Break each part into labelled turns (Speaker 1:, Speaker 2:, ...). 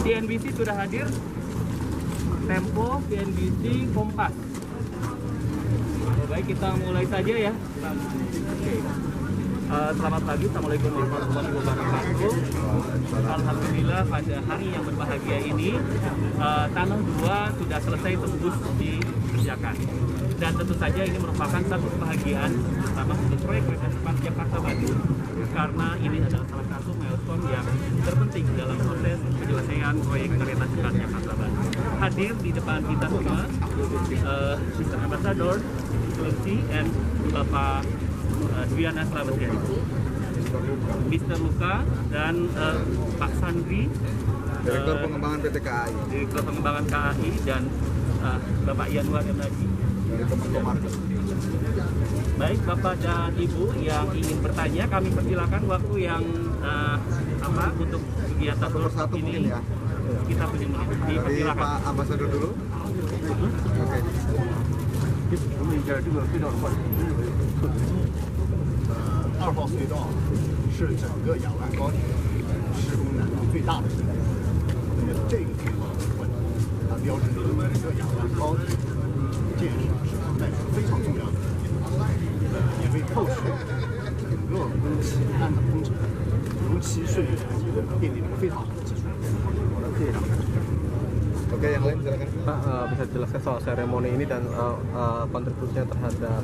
Speaker 1: CNBC sudah hadir, Tempo, CNBC, Kompas. Baik, kita mulai saja ya. Oke. Selamat pagi, Assalamualaikum warahmatullahi wabarakatuh. Alhamdulillah pada hari yang berbahagia ini, Tunnel 2 sudah selesai tembus dikerjakan. Dan tentu saja ini merupakan satu kebahagiaan pertama untuk proyek kereta cepat Jakarta Bandung, karena ini adalah salah satu milestone yang terpenting dalam proses penyelesaian proyek kereta cepat Jakarta Bandung. Hadir di depan kita semua, Mr. Ambassador Sulsi and Bapak Dwiana Slametya, Mr. Luka dan Pak Sandri,
Speaker 2: Direktur Pengembangan PT KAI,
Speaker 1: Direktur Pengembangan KAI, dan Bapak Yanuar Emraji. Baik, Bapak dan Ibu yang ingin bertanya, kami persilakan waktu yang untuk kegiatan
Speaker 2: satu persatu
Speaker 1: ini.
Speaker 2: mungkin ya.
Speaker 1: Kita
Speaker 2: Dari Pak Ambasador dulu. Oke.
Speaker 3: 2号隧道是整个雅兰高铁施工难度最大的隧道。那么这个隧道的问题，它标志着整个雅兰高铁建设是承载着非常重要的一环，也为后续整个工期安的工程，如期顺利完成奠定了一个非常好的基础。谢谢大家。
Speaker 2: Oke, yang lain silakan.
Speaker 4: Pak, bisa dijelaskan soal seremoni ini dan kontribusinya terhadap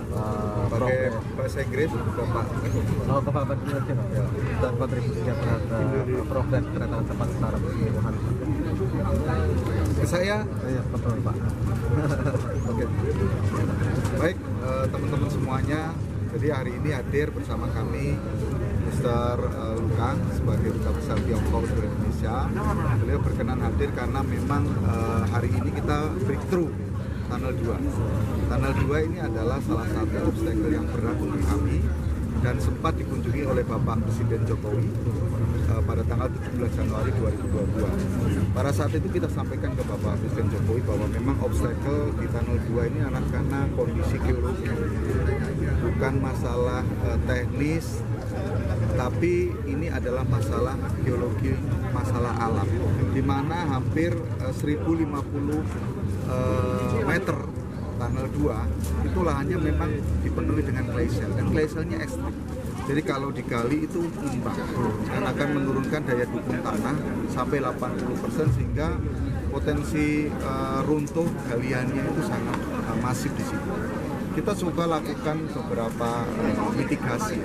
Speaker 2: Pakai bahasa Inggris, Bapak.
Speaker 4: kontribusinya dan kontribusinya terhadap progres kereta cepat secara keseluruhan.
Speaker 2: Ke saya?
Speaker 4: Iya, betul Pak.
Speaker 2: Oke. Baik, teman-teman semuanya. Jadi hari ini hadir bersama kami Mr. Luka sebagai Duta Besar Tiongkok untuk Indonesia. Beliau berkenan hadir karena memang hari ini kita breakthrough Tunnel 2. Tunnel 2 ini adalah salah satu obstacle yang berat untuk kami dan sempat dikunjungi oleh Bapak Presiden Jokowi pada tanggal 17 Januari 2022. Pada saat itu kita sampaikan ke Bapak Presiden Jokowi bahwa memang obstacle di Tunnel 2 ini adalah karena kondisi geologi, bukan masalah teknis, tapi ini adalah masalah geologi, masalah alam, di mana hampir 1050 meter Tunnel 2 itu lahannya memang dipenuhi dengan glacier, dan glaciernya ekstrim. Jadi kalau digali itu imbang dan akan menurunkan daya dukung tanah sampai 80%, sehingga potensi runtuh galiannya itu sangat masif di situ. Kita coba lakukan beberapa mitigasi,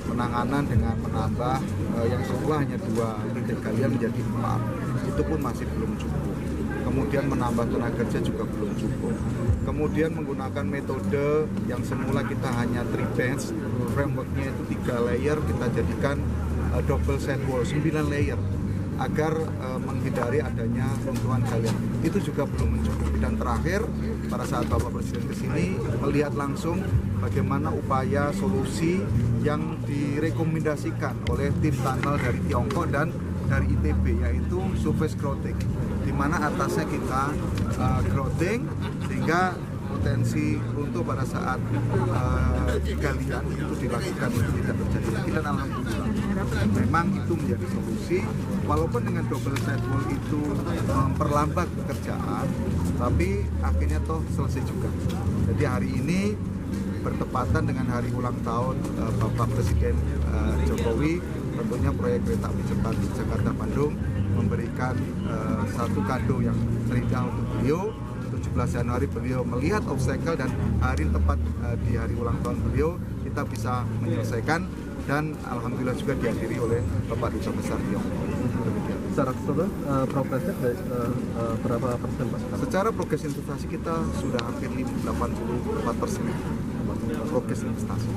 Speaker 2: penanganan dengan menambah yang semula hanya 2 titik galian menjadi 4, itu pun masih belum cukup. Kemudian menambah tenaga kerja juga belum cukup. Kemudian menggunakan metode yang semula kita hanya 3 bands, frameworknya itu 3 layer, kita jadikan double set wall 9 layer agar menghindari adanya runtuhan galian. Itu juga belum mencukupi. Dan terakhir, pada saat Bapak Presiden kesini melihat langsung bagaimana upaya solusi yang direkomendasikan oleh tim tunnel dari Tiongkok dan dari ITB, yaitu surface grouting, di mana atasnya kita grouting sehingga potensi runtuh pada saat galian itu dilakukan tidak terjadi lagi. Dan alhamdulillah memang itu menjadi solusi, walaupun dengan double set wall itu memperlambat pekerjaan, tapi akhirnya toh selesai juga. Jadi hari ini bertepatan dengan hari ulang tahun Bapak Presiden Jokowi, tentunya proyek kereta api cepat Jakarta Bandung memberikan satu kado yang terindah untuk beliau. 17 Januari beliau melihat obstacle, dan hari tepat di hari ulang tahun beliau kita bisa menyelesaikan, dan alhamdulillah juga dihadiri oleh Bapak Duta Besar Tiongkok.
Speaker 4: Secara keseluruhan progresnya berapa persen Pak?
Speaker 2: Secara progres investasi kita sudah hampir 84% progres investasi.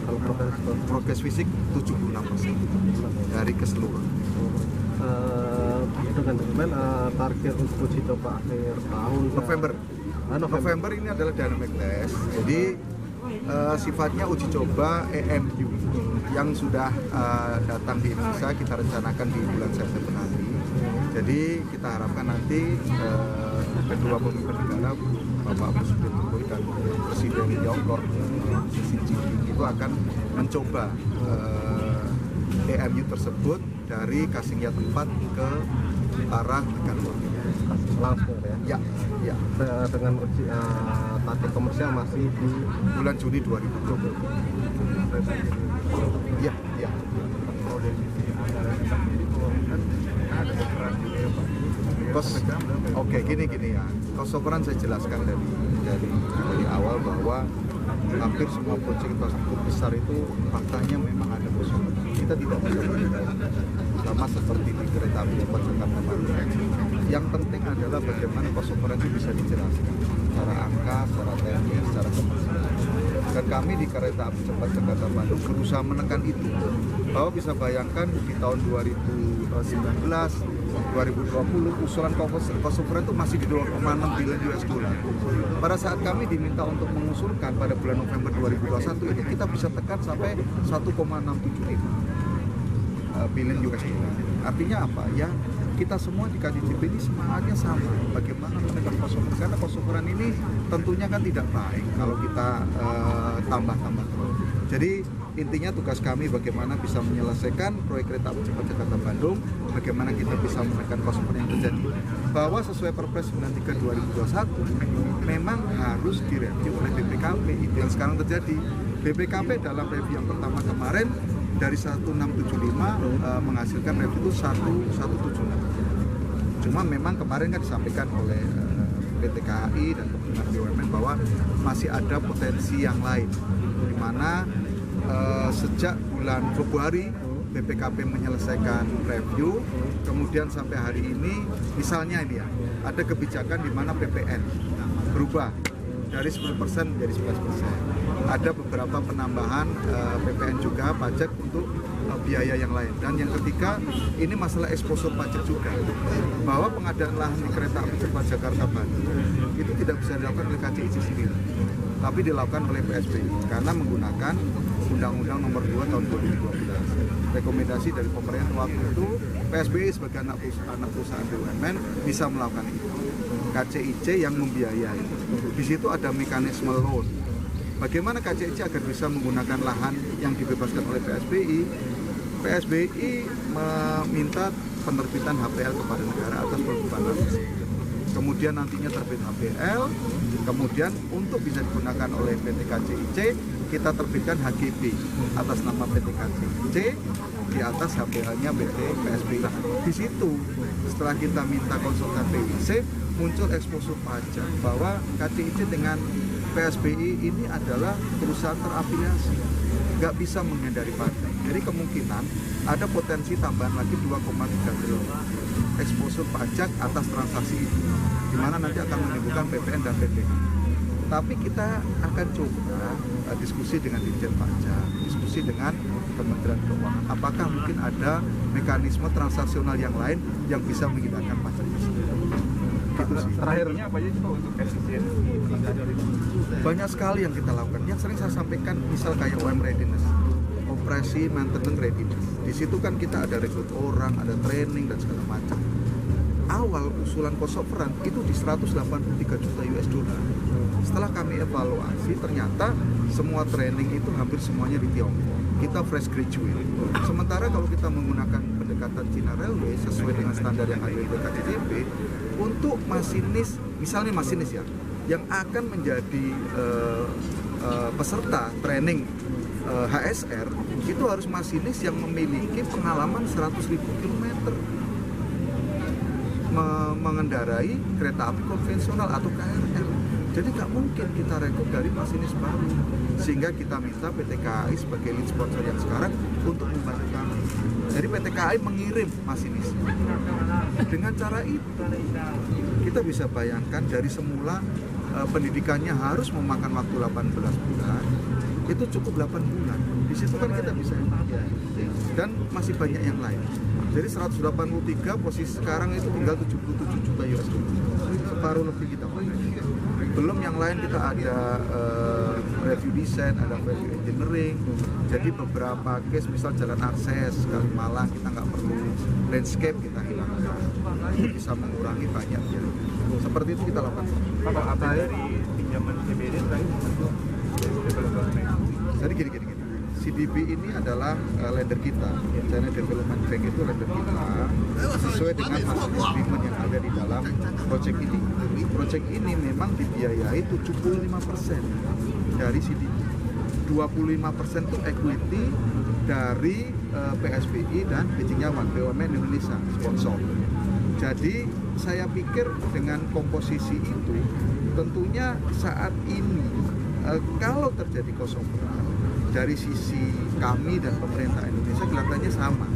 Speaker 4: Kalau
Speaker 2: Progres fisik 76% dari keseluruhan.
Speaker 4: Dengan dokumen target untuk uji coba akhir tahun
Speaker 2: November ini adalah dynamic test. Jadi sifatnya uji coba EMU yang sudah datang di Indonesia, kita rencanakan di bulan September nanti. Jadi kita harapkan nanti kedua pemimpin negara, Bapak Presiden Jokowi dan Presiden Tiongkok Xi Jinping, itu akan mencoba EMU tersebut dari Kasingya tempat ke arah Tegaluar.
Speaker 4: Langsung ya.
Speaker 2: Ya,
Speaker 4: Dengan target komersial masih di
Speaker 2: bulan Juni 2020. Ya.
Speaker 3: Kalau dari sisi anggaran sendiri kan ada peran juga ya Pak.
Speaker 2: Oke, gini ya. Cost overrun saya jelaskan dari awal bahwa hampir semua proyek infrastruktur besar itu faktanya memang ada cost overrun. Kita tidak bisa menghindari. Sama seperti di kereta api cepat Jakarta Bandung. Yang penting adalah bagaimana cost overrun itu bisa dijelaskan secara angka, secara teknis, secara komersial. Dan kami di kereta api cepat Jakarta Bandung berusaha menekan itu. Bahwa bisa bayangkan di tahun 2019, 2020 usulan cost overrun itu masih di 2,6 bilion US dollar. Pada saat kami diminta untuk mengusulkan pada bulan November 2021 ini kita bisa tekan sampai 1,675 bilion US dollar. Artinya apa? Ya kita semua di KDJP ini semangatnya sama. Bagaimana menekan cost overrun? Karena cost overrun ini tentunya kan tidak baik kalau kita tambah-tambah terus. Jadi intinya tugas kami bagaimana bisa menyelesaikan proyek kereta api cepat Jakarta Bandung, bagaimana kita bisa menekan cost overrun yang terjadi. Bahwa sesuai Perpres 93 2021 memang harus direview oleh BPKP. Itu yang sekarang terjadi. BPKP dalam review yang pertama kemarin dari 1675 menghasilkan review itu 1176. Cuma memang kemarin kan disampaikan oleh PT KAI dan Kementerian BUMN bahwa masih ada potensi yang lain, di mana sejak bulan Februari BPKP menyelesaikan review, kemudian sampai hari ini misalnya ini ya, ada kebijakan di mana PPN berubah dari 10% menjadi 11%. Ada beberapa penambahan PPN juga, pajak untuk biaya yang lain. Dan yang ketiga, ini masalah exposure pajak juga. Bahwa pengadaan lahan di kereta api cepat Jakarta Bandung itu tidak bisa dilakukan oleh KCIC sendiri, tapi dilakukan oleh PSBI karena menggunakan Undang-Undang Nomor 2 Tahun 2012. Rekomendasi dari pemerintah waktu itu, PSBI sebagai anak perusahaan BUMN bisa melakukan itu. KCIC yang membiayai. Di situ ada mekanisme loan. Bagaimana KCIC agar bisa menggunakan lahan yang dibebaskan oleh PSBI? PSBI meminta penerbitan HPL kepada negara atas perbuatan. Kemudian nantinya terbit HPL, kemudian untuk bisa digunakan oleh PT KCIC, kita terbitkan HGB atas nama PT KCIC, di atas HPL-nya PT PSBI. Di situ, setelah kita minta konsultan PIC, muncul exposure pajak bahwa KCIC dengan PSBI ini adalah perusahaan terafiliasi, nggak bisa menghindari pajak. Jadi kemungkinan ada potensi tambahan lagi 2,3 triliun exposure pajak atas transaksi itu, di mana nanti akan menimbulkan PPN dan PPN. Tapi kita akan coba diskusi dengan Ditjen Pajak, diskusi dengan Kementerian Keuangan. Apakah mungkin ada mekanisme transaksional yang lain yang bisa menghindarkan pajak tersebut? Gitu sih.
Speaker 3: Terakhirnya apa aja Pak untuk efisiensi?
Speaker 2: Banyak sekali yang kita lakukan. Yang sering saya sampaikan, misal kayak UM readiness, operasi maintenance readiness. Di situ kan kita ada rekrut orang, ada training dan segala macam. Awal usulan cost overrun itu di 183 juta US dollar. Setelah kami evaluasi, ternyata semua training itu hampir semuanya di Tiongkok. Kita fresh graduate. Sementara kalau kita menggunakan pendekatan China Railway sesuai dengan standar yang ada di KCJP, untuk masinis, misalnya masinis ya, yang akan menjadi peserta training HSR, itu harus masinis yang memiliki pengalaman 100.000 km mengendarai kereta api konvensional atau KRL. Jadi nggak mungkin kita rekrut dari masinis baru, sehingga kita minta PT KAI sebagai lead sponsor yang sekarang untuk membantu kami. Jadi PT KAI mengirim masinis. Dengan cara itu kita bisa bayangkan dari semula pendidikannya harus memakan waktu 18 bulan, itu cukup 8 bulan. Di situ kan kita bisa dan masih banyak yang lain. Jadi 183 posisi sekarang itu tinggal 77 juta US dollar. Separuh lebih kita pakai. Belum yang lain kita ada review design, ada review engineering. Jadi beberapa case misal jalan akses Kalimalang kita nggak perlu landscape, kita hilangkan. Bisa mengurangi banyak ya. Seperti itu kita lakukan.
Speaker 3: Kalau apa dari pinjaman CBD selain development?
Speaker 2: Jadi gini. CDB ini adalah lender kita. China Development Bank itu lender kita. sesuai dengan hasil agreement yang ada di dalam proyek ini. Proyek ini memang dibiayai 75% dari CDB, 25% itu equity dari PSBI dan Beijing Yawan, BUMN Indonesia sponsor. Jadi saya pikir dengan komposisi itu tentunya saat ini kalau terjadi cost overrun dari sisi kami dan pemerintah Indonesia kelihatannya sama.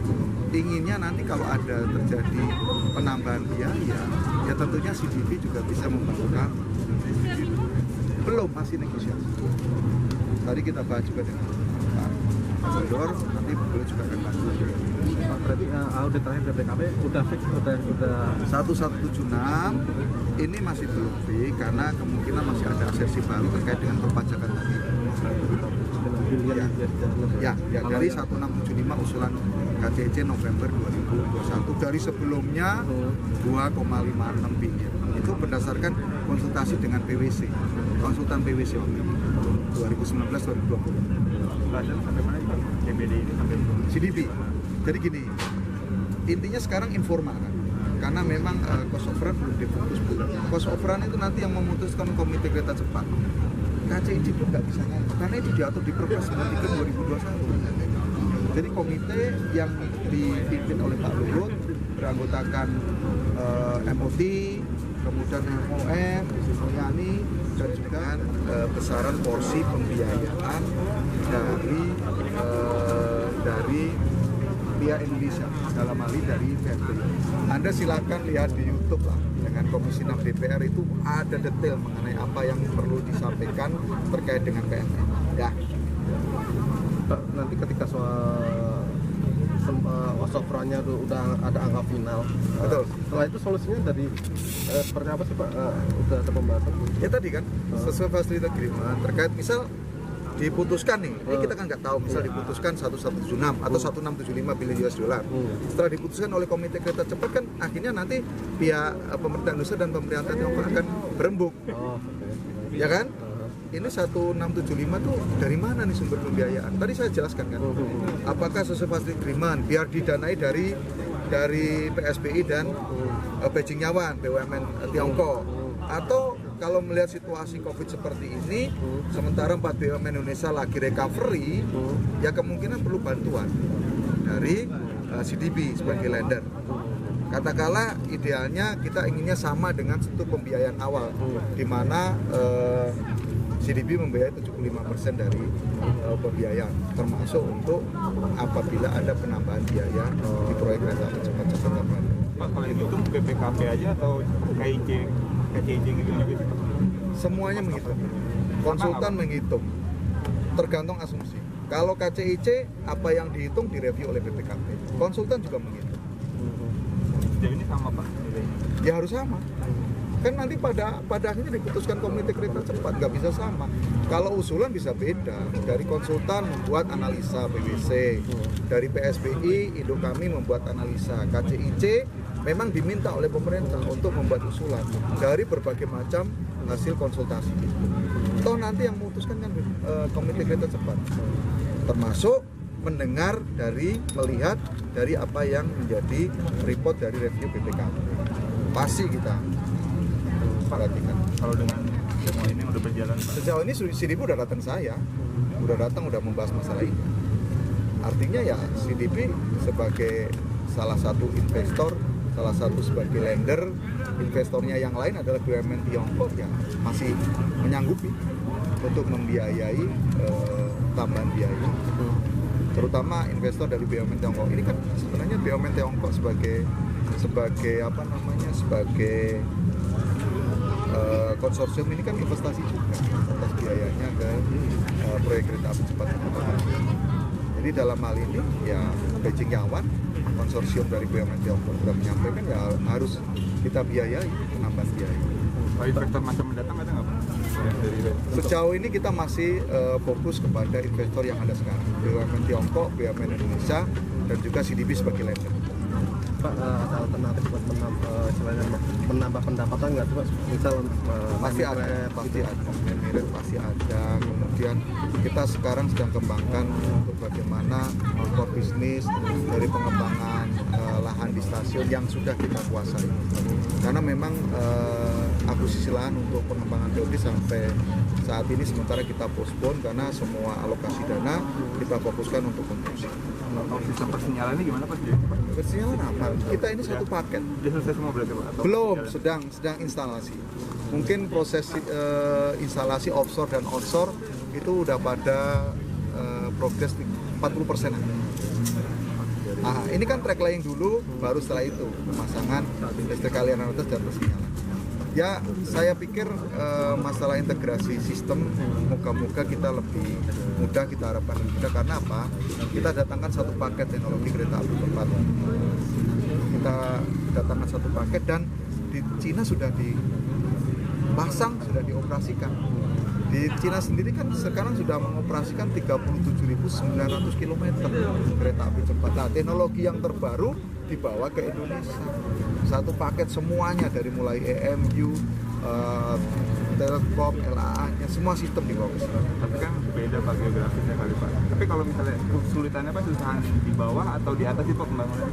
Speaker 2: Inginnya nanti kalau ada terjadi penambahan biaya, ya tentunya CDB juga bisa membantu kami. Belum, masih negosiasi. Tadi kita bahas juga dengan Pak Gubernur, nanti beliau juga akan bantu.
Speaker 4: Pak, berarti audit terakhir BPKP udah fix, udah
Speaker 2: 1176 ini masih belum fix karena kemungkinan masih ada aksesi baru terkait dengan perpajakan tadi. Ya, dari 1675 usulan KCC November 2021 dari sebelumnya 2,56 biliar. Itu berdasarkan konsultasi dengan PwC, konsultan PwC waktu itu 2019-2020.
Speaker 3: Sampai mana Pak? CBD ini sampai
Speaker 2: CDB. Jadi gini, intinya sekarang informal kan, karena memang cost overrun belum diputus. Cost overrun itu nanti yang memutuskan komite kereta cepat. KCIC pun nggak bisa ngomong, karena itu diatur di Perpres 93 2021. Jadi komite yang dipimpin oleh Pak Luhut beranggotakan MOT, kemudian MOM, Sri Mulyani, dan juga besaran porsi pembiayaan dari pihak Indonesia dalam hal ini dari PSBI. Anda silakan lihat di YouTube lah, dengan Komisi 6 DPR itu ada detail mengenai apa yang perlu disampaikan terkait dengan PMN. Ya.
Speaker 4: Pak, nanti ketika soal overrun-nya udah ada angka final.
Speaker 2: Betul.
Speaker 4: Setelah itu solusinya dari seperti apa sih Pak? Udah ada pembahasan?
Speaker 2: Ya tadi kan sesuai facility agreement terkait misal diputuskan nih, ini kita kan nggak tahu, misal diputuskan 1176 atau 1675 biliar US dollar. Setelah diputuskan oleh Komite Kereta Cepat kan akhirnya nanti pihak pemerintah Indonesia dan pemerintah Tiongkok akan berembuk. Ya kan? Ini 1675 tuh dari mana nih sumber pembiayaan? Tadi saya jelaskan kan. Apakah sesuai facility agreement biar didanai dari PSBI dan Beijing Yawan, BUMN Tiongkok, atau kalau melihat situasi COVID seperti ini, sementara 4 BUMN Indonesia lagi recovery, ya kemungkinan perlu bantuan dari CDB sebagai lender. Katakanlah idealnya kita inginnya sama dengan struktur pembiayaan awal, di mana CDB membiayai 75% dari pembiayaan, termasuk untuk apabila ada penambahan biaya di proyek kereta api cepat.
Speaker 3: Pak, kalau itu BPKP aja atau KCIC gitu juga?
Speaker 2: Semuanya menghitung, konsultan menghitung, tergantung asumsi. Kalau KCIC apa yang dihitung direview oleh BPKP, konsultan juga menghitung.
Speaker 3: Jadi ini sama Pak?
Speaker 2: Ya harus sama. Kan nanti pada akhirnya diputuskan komite kereta cepat, nggak bisa sama. Kalau usulan bisa beda. Dari konsultan membuat analisa PwC, dari PSBI, Indo kami membuat analisa, KCIC memang diminta oleh pemerintah untuk membuat usulan dari berbagai macam hasil konsultasi. Toh nanti yang memutuskan kan komite kereta cepat, termasuk mendengar melihat dari apa yang menjadi report dari review BPKP. Pasti kita perhatikan.
Speaker 3: Kalau dengan semua ini udah berjalan Pak?
Speaker 2: Sejauh ini CDB udah datang udah membahas masalah ini. Artinya ya CDB sebagai salah satu investor, salah satu sebagai lender, investornya yang lain adalah BUMN Tiongkok yang masih menyanggupi untuk membiayai tambahan biaya. Terutama investor dari BUMN Tiongkok ini kan sebenarnya BUMN Tiongkok sebagai konsorsium ini kan investasi juga atas biayanya ke proyek kereta api cepat. Jadi dalam hal ini ya Beijing Yawan, konsorsium dari BUMN Tiongkok sudah menyampaikan ya harus kita biayai penambahan biaya.
Speaker 3: Pak, investor masa mendatang ada nggak Pak?
Speaker 2: Sejauh ini kita masih fokus kepada investor yang ada sekarang, BUMN Tiongkok, BUMN Indonesia, dan juga CDB sebagai lender.
Speaker 4: Pak, ada alternatif buat menambah pendapatan nggak tuh Pak? Misal
Speaker 2: Pasti ada. Kemudian kita sekarang sedang kembangkan untuk bagaimana core bisnis dari pengembangan lahan di stasiun stasiun yang sudah kita kuasai. Karena memang akuisisi lahan untuk pengembangan TOD sampai saat ini sementara kita postpone karena semua alokasi dana kita fokuskan untuk konstruksi.
Speaker 5: Kalau sistem persinyalan ini gimana Pak?
Speaker 2: Persinyalan apa? Kita ini satu paket.
Speaker 5: Sudah selesai semua berarti Pak? Atau
Speaker 2: Belum,
Speaker 5: persinyalan?
Speaker 2: sedang instalasi. Mungkin proses instalasi offshore dan onshore itu udah pada progres 40%. Nah, ini kan track laying dulu, baru setelah itu pemasangan listrik aliran atas dan persinyalan. Ya, saya pikir masalah integrasi sistem moga-moga kita lebih mudah, kita harapkan lebih mudah. Karena apa? Kita datangkan satu paket teknologi kereta api cepat. Kita datangkan satu paket dan di Cina sudah dipasang, sudah dioperasikan. Di Cina sendiri kan sekarang sudah mengoperasikan 37.900 km kereta api cepat. Nah, teknologi yang terbaru dibawa ke Indonesia. Satu paket semuanya dari mulai EMU, Telkom, LAA-nya, semua sistem dibawa ke sini.
Speaker 5: Tapi kan beda Pak geografisnya kali Pak. Tapi kalau misalnya kesulitannya Pak susahan di bawah atau di atas sih Pak pembangunan?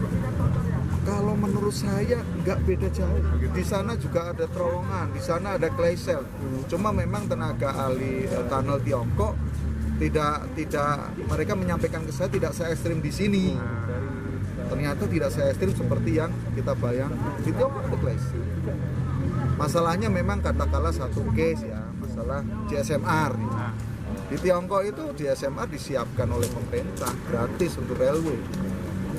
Speaker 2: Kalau menurut saya nggak beda jauh. Di sana juga ada terowongan, di sana ada clay shell. Cuma memang tenaga ahli tunnel Tiongkok tidak mereka menyampaikan ke saya tidak se ekstrim di sini. Ternyata tidak se ekstrim seperti yang kita bayang. Di Tiongkok ada clay shell. Masalahnya memang katakanlah satu case ya, masalah GSMR. Di Tiongkok itu GSMR disiapkan oleh pemerintah gratis untuk railway.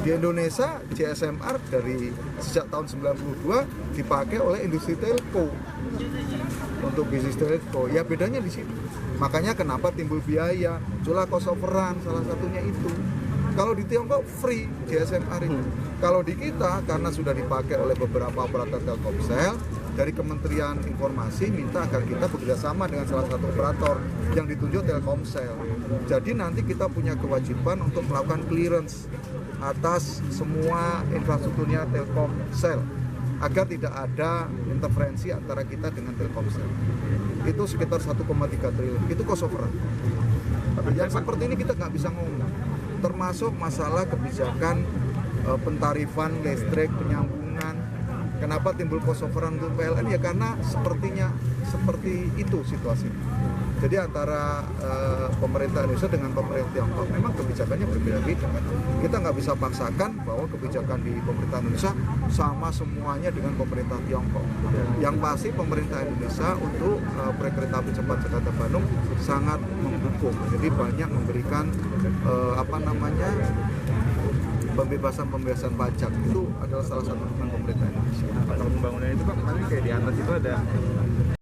Speaker 2: Di Indonesia GSMR dari sejak tahun 92 dipakai oleh industri telco untuk bisnis telco. Ya bedanya di situ. Makanya kenapa timbul biaya, muncullah cost overrun salah satunya itu. Kalau di Tiongkok free GSMR itu. Kalau di kita karena sudah dipakai oleh beberapa operator Telkomsel, dari Kementerian Informasi minta agar kita bekerjasama dengan salah satu operator yang ditunjuk Telkomsel. Jadi nanti kita punya kewajiban untuk melakukan clearance atas semua infrastrukturnya Telkomsel agar tidak ada interferensi antara kita dengan Telkomsel. Itu sekitar 1,3 triliun. Itu cost overrun. Yang seperti ini kita nggak bisa ngomong. Termasuk masalah kebijakan pentarifan listrik, penyambungan. Kenapa timbul cost overrun untuk PLN? Ya karena seperti itu situasinya. Jadi antara pemerintah Indonesia dengan pemerintah Tiongkok memang kebijakannya berbeda-beda. Kita nggak bisa paksakan bahwa kebijakan di pemerintah Indonesia sama semuanya dengan pemerintah Tiongkok. Yang pasti pemerintah Indonesia untuk proyek kereta api cepat Jakarta Bandung sangat mendukung. Jadi banyak memberikan pembebasan pajak. Itu adalah salah satu dukungan pemerintah Indonesia.
Speaker 5: Kalau pembangunan itu Pak kemarin kayak di atas itu ada